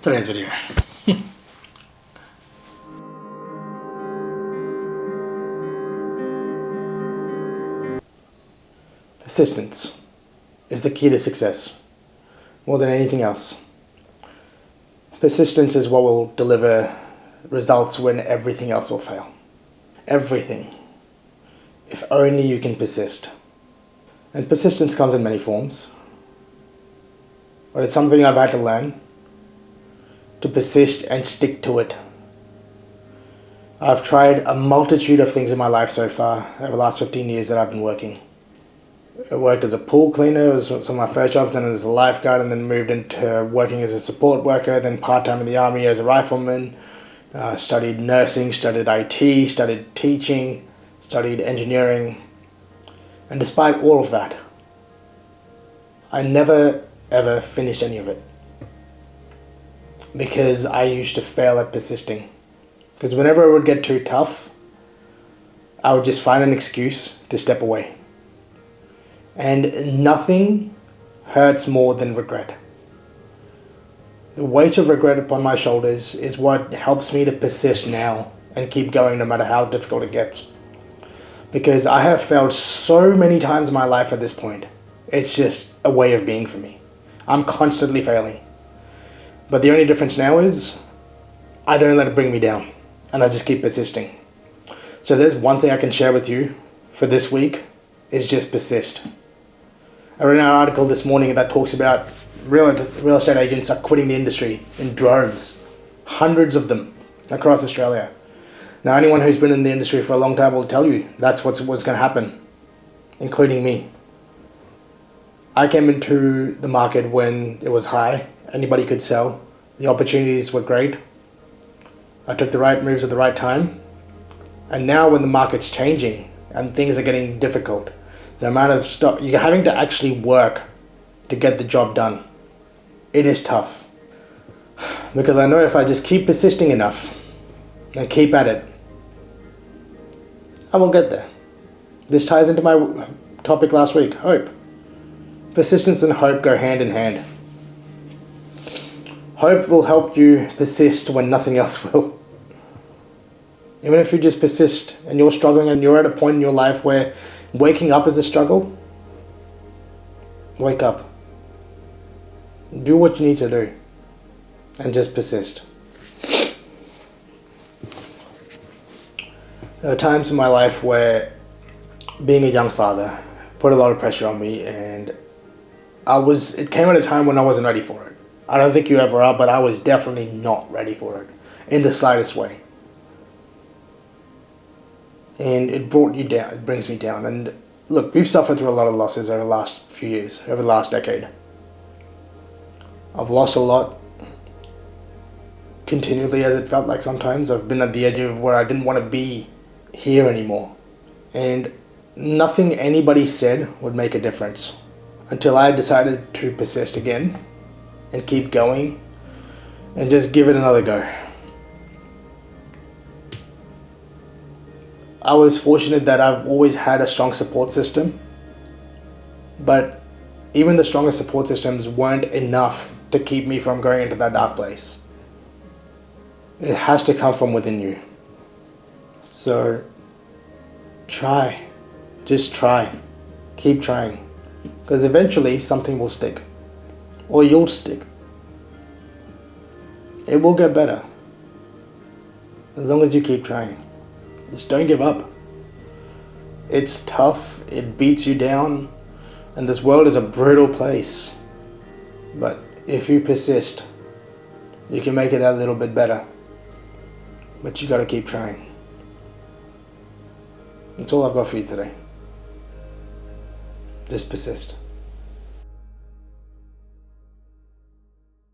today's video. Persistence is the key to success, more than anything else. Persistence is what will deliver results when everything else will fail. Everything. If only you can persist. And persistence comes in many forms. But it's something I've had to learn. To persist and stick to it. I've tried a multitude of things in my life so far over the last 15 years that I've been working. I worked as a pool cleaner, it was some of my first jobs, then as a lifeguard, and then moved into working as a support worker, then part-time in the army as a rifleman. Studied nursing, studied IT, studied teaching, studied engineering. And despite all of that, I never ever finished any of it. Because I used to fail at persisting. Because whenever it would get too tough, I would just find an excuse to step away. And nothing hurts more than regret. The weight of regret upon my shoulders is what helps me to persist now and keep going no matter how difficult it gets. Because I have failed so many times in my life at this point. It's just a way of being for me. I'm constantly failing. But the only difference now is I don't let it bring me down and I just keep persisting. So there's one thing I can share with you for this week is just persist. I read an article this morning that talks about real estate agents are quitting the industry in droves. Hundreds of them across Australia. Now anyone who's been in the industry for a long time will tell you that's what's going to happen, including me. I came into the market when it was high. Anybody could sell. The opportunities were great. I took the right moves at the right time. And now when the market's changing and things are getting difficult, the amount of stuff you're having to actually work to get the job done, it is tough. Because I know if I just keep persisting enough and keep at it, I will get there. This ties into my topic last week, hope. Persistence and hope go hand in hand. Hope will help you persist when nothing else will. Even if you just persist and you're struggling and you're at a point in your life where waking up is a struggle, wake up. Do what you need to do and just persist. There are times in my life where being a young father put a lot of pressure on me, and it came at a time when I wasn't ready for it. I don't think you ever are, but I was definitely not ready for it in the slightest way. And it brought you down, it brings me down. And look, we've suffered through a lot of losses over the last few years, over the last decade. I've lost a lot continually, as it felt like sometimes. I've been at the edge of where I didn't want to be here anymore. And nothing anybody said would make a difference until I decided to persist again and keep going and just give it another go. I was fortunate that I've always had a strong support system, but even the strongest support systems weren't enough to keep me from going into that dark place. It has to come from within you. So try, just try, keep trying, because eventually something will stick, or you'll stick. It will get better, as long as you keep trying. Just don't give up. It's tough, it beats you down, and this world is a brutal place. But if you persist, you can make it that little bit better. But you gotta keep trying. That's all I've got for you today. Just persist.